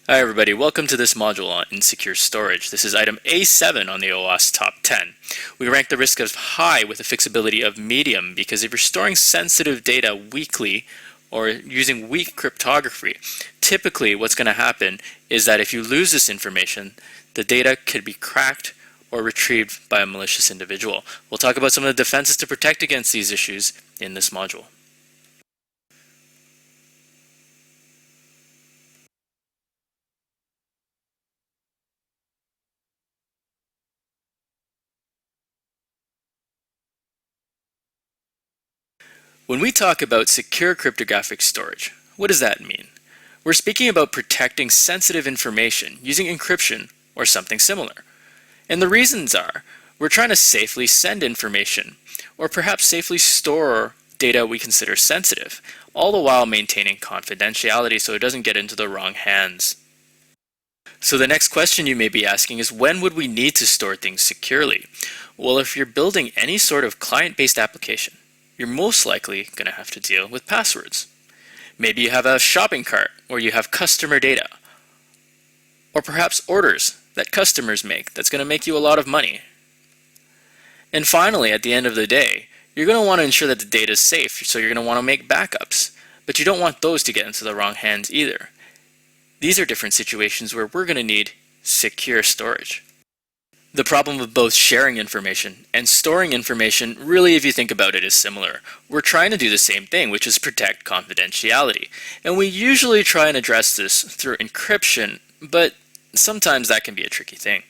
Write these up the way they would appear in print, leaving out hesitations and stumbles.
Hi everybody, welcome to this module on insecure storage. This is item A7 on the OWASP top 10. We rank the risk as high with a fixability of medium because if you're storing sensitive data weakly or using weak cryptography, typically what's going to happen is that if you lose this information, the data could be cracked or retrieved by a malicious individual. We'll talk about some of the defenses to protect against these issues in this module. When we talk about secure cryptographic storage, what does that mean? We're speaking about protecting sensitive information using encryption or something similar. And the reasons are, we're trying to safely send information, or perhaps safely store data we consider sensitive, all the while maintaining confidentiality so it doesn't get into the wrong hands. So the next question you may be asking is, when would we need to store things securely? Well, if you're building any sort of client-based application, you're most likely going to have to deal with passwords. Maybe you have a shopping cart where you have customer data, or perhaps orders that customers make that's going to make you a lot of money. And finally, at the end of the day, you're going to want to ensure that the data is safe, so you're going to want to make backups, but you don't want those to get into the wrong hands either. These are different situations where we're going to need secure storage. The problem with both sharing information and storing information, really, if you think about it, is similar. We're trying to do the same thing, which is protect confidentiality. And we usually try and address this through encryption, but sometimes that can be a tricky thing.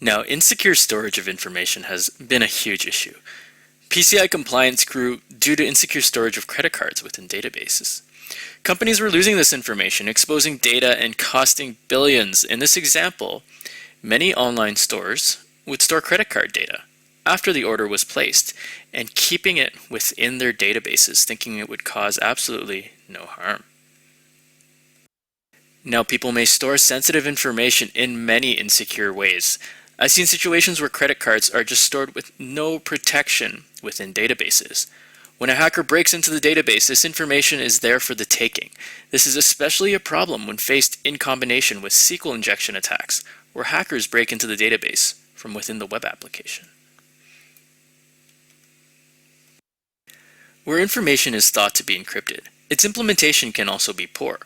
Now, insecure storage of information has been a huge issue. PCI compliance grew due to insecure storage of credit cards within databases. Companies were losing this information, exposing data and costing billions. In this example, many online stores would store credit card data after the order was placed and keeping it within their databases, thinking it would cause absolutely no harm. Now, people may store sensitive information in many insecure ways. I've seen situations where credit cards are just stored with no protection within databases. When a hacker breaks into the database, this information is there for the taking. This is especially a problem when faced in combination with SQL injection attacks, where hackers break into the database from within the web application. Where information is thought to be encrypted, its implementation can also be poor.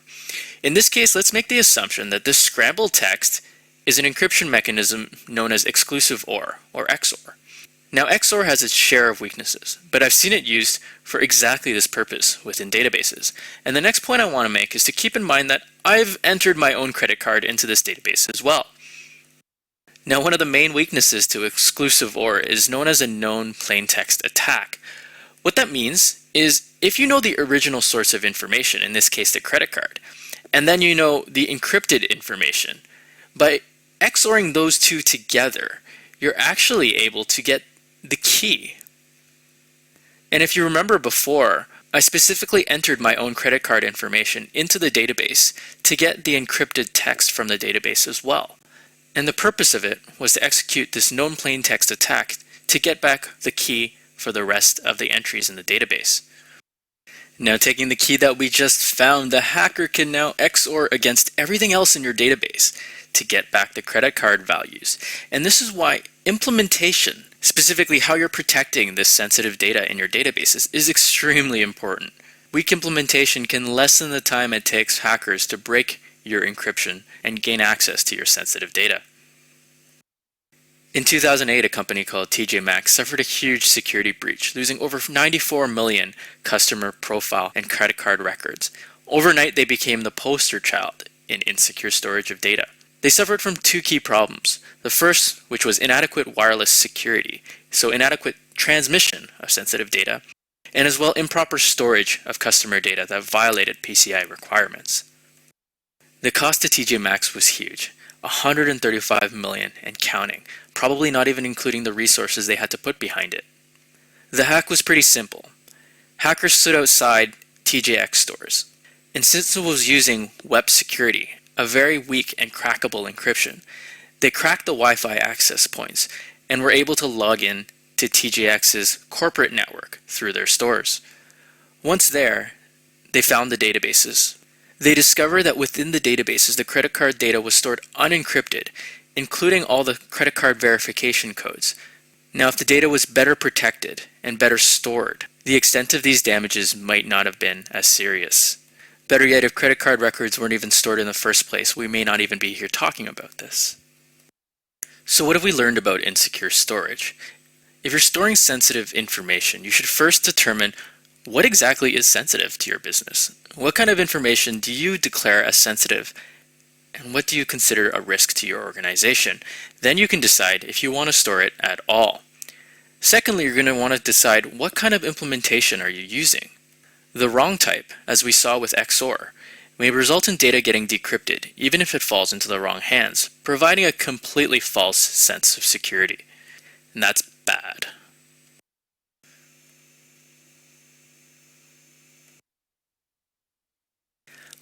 In this case, let's make the assumption that this scrambled text is an encryption mechanism known as exclusive OR, or XOR. Now, XOR has its share of weaknesses, but I've seen it used for exactly this purpose within databases. And the next point I want to make is to keep in mind that I've entered my own credit card into this database as well. Now, one of the main weaknesses to exclusive OR is known as a known plain text attack. What that means is if you know the original source of information, in this case the credit card, and then you know the encrypted information, by XORing those two together, you're actually able to get the key. And if you remember before, I specifically entered my own credit card information into the database to get the encrypted text from the database as well. And the purpose of it was to execute this known plain text attack to get back the key for the rest of the entries in the database. Now, taking the key that we just found, the hacker can now XOR against everything else in your database to get back the credit card values. And this is why implementation, specifically how you're protecting this sensitive data in your databases, is extremely important. Weak implementation can lessen the time it takes hackers to break your encryption and gain access to your sensitive data. In 2008, a company called TJ Maxx suffered a huge security breach, losing over 94 million customer profile and credit card records. Overnight, they became the poster child in insecure storage of data. They suffered from two key problems. The first, which was inadequate wireless security, so inadequate transmission of sensitive data, and as well improper storage of customer data that violated PCI requirements. The cost to TJ Maxx was huge, 135 million and counting, probably not even including the resources they had to put behind it. The hack was pretty simple. Hackers stood outside TJX stores, and since it was using web security, a very weak and crackable encryption, they cracked the Wi-Fi access points and were able to log in to TJX's corporate network through their stores. Once there, they found the databases. They discover that within the databases, the credit card data was stored unencrypted, including all the credit card verification codes. Now, if the data was better protected and better stored, the extent of these damages might not have been as serious. Better yet, if credit card records weren't even stored in the first place, we may not even be here talking about this. So what have we learned about insecure storage? If you're storing sensitive information, you should first determine what exactly is sensitive to your business. What kind of information do you declare as sensitive, and what do you consider a risk to your organization? Then you can decide if you want to store it at all. Secondly, you're going to want to decide what kind of implementation are you using. The wrong type, as we saw with XOR, may result in data getting decrypted, even if it falls into the wrong hands, providing a completely false sense of security. And that's bad.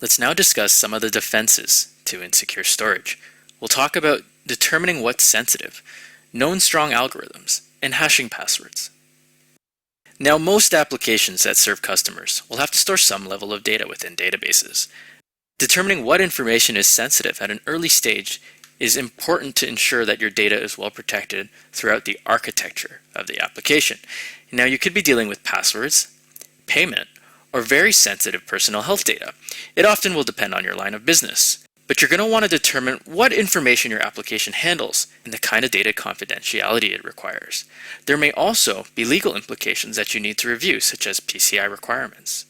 Let's now discuss some of the defenses to insecure storage. We'll talk about determining what's sensitive, known strong algorithms, and hashing passwords. Now, most applications that serve customers will have to store some level of data within databases. Determining what information is sensitive at an early stage is important to ensure that your data is well protected throughout the architecture of the application. Now, you could be dealing with passwords, payment, or very sensitive personal health data. It often will depend on your line of business. But you're going to want to determine what information your application handles and the kind of data confidentiality it requires. There may also be legal implications that you need to review, such as PCI requirements.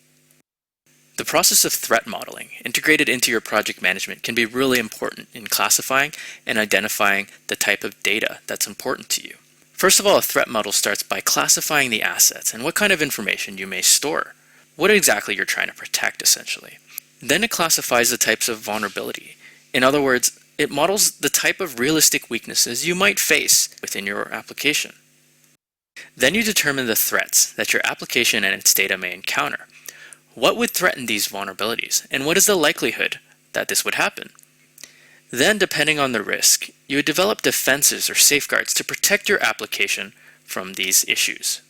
The process of threat modeling integrated into your project management can be really important in classifying and identifying the type of data that's important to you. First of all, a threat model starts by classifying the assets and what kind of information you may store. What exactly you're trying to protect, essentially. Then it classifies the types of vulnerability. In other words, it models the type of realistic weaknesses you might face within your application. Then you determine the threats that your application and its data may encounter. What would threaten these vulnerabilities, and what is the likelihood that this would happen? Then, depending on the risk, you would develop defenses or safeguards to protect your application from these issues.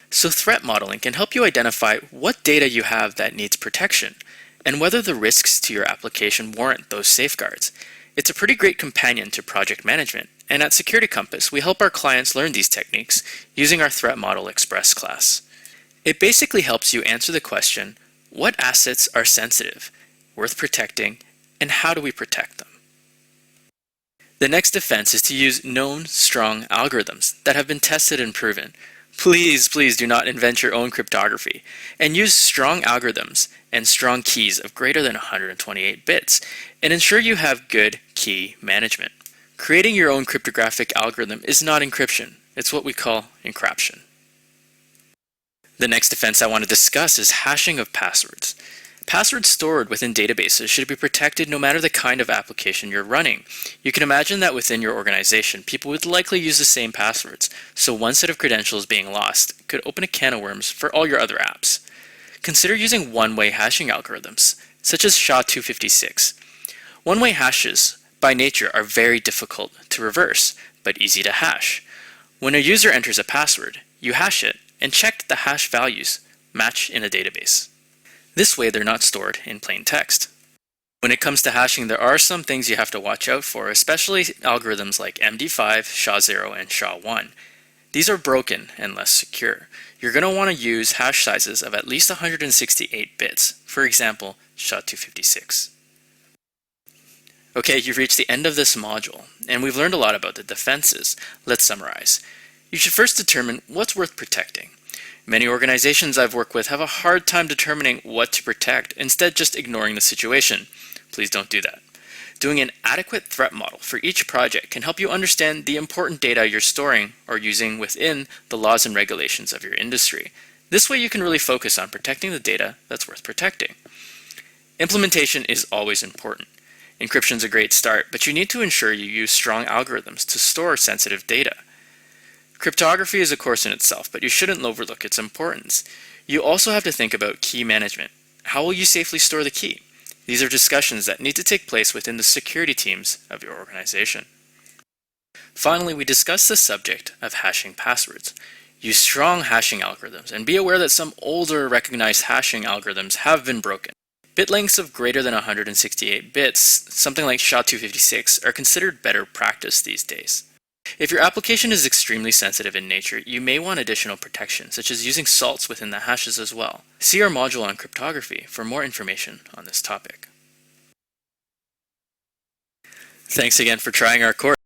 So threat modeling can help you identify what data you have that needs protection and whether the risks to your application warrant those safeguards. It's a pretty great companion to project management, and at Security Compass, we help our clients learn these techniques using our Threat Model Express class. It basically helps you answer the question, what assets are sensitive, worth protecting, and how do we protect them? The next defense is to use known, strong algorithms that have been tested and proven. Please do not invent your own cryptography, and use strong algorithms and strong keys of greater than 128 bits, and ensure you have good key management. Creating your own cryptographic algorithm is not encryption, it's what we call encryption. The next defense I want to discuss is hashing of passwords. Passwords stored within databases should be protected no matter the kind of application you're running. You can imagine that within your organization, people would likely use the same passwords, so one set of credentials being lost could open a can of worms for all your other apps. Consider using one-way hashing algorithms, such as SHA-256. One-way hashes, by nature, are very difficult to reverse, but easy to hash. When a user enters a password, you hash it and check that the hash values match in a database. This way, they're not stored in plain text. When it comes to hashing, there are some things you have to watch out for, especially algorithms like MD5, SHA-0, and SHA-1. These are broken and less secure. You're going to want to use hash sizes of at least 168 bits, for example, SHA-256. Okay, you've reached the end of this module, and we've learned a lot about the defenses. Let's summarize. You should first determine what's worth protecting. Many organizations I've worked with have a hard time determining what to protect, instead just ignoring the situation. Please don't do that. Doing an adequate threat model for each project can help you understand the important data you're storing or using within the laws and regulations of your industry. This way you can really focus on protecting the data that's worth protecting. Implementation is always important. Encryption's a great start, but you need to ensure you use strong algorithms to store sensitive data. Cryptography is a course in itself, but you shouldn't overlook its importance. You also have to think about key management. How will you safely store the key? These are discussions that need to take place within the security teams of your organization. Finally, we discussed the subject of hashing passwords. Use strong hashing algorithms and be aware that some older recognized hashing algorithms have been broken. Bit lengths of greater than 168 bits, something like SHA-256, are considered better practice these days. If your application is extremely sensitive in nature, you may want additional protection, such as using salts within the hashes as well. See our module on cryptography for more information on this topic. Thanks again for trying our course.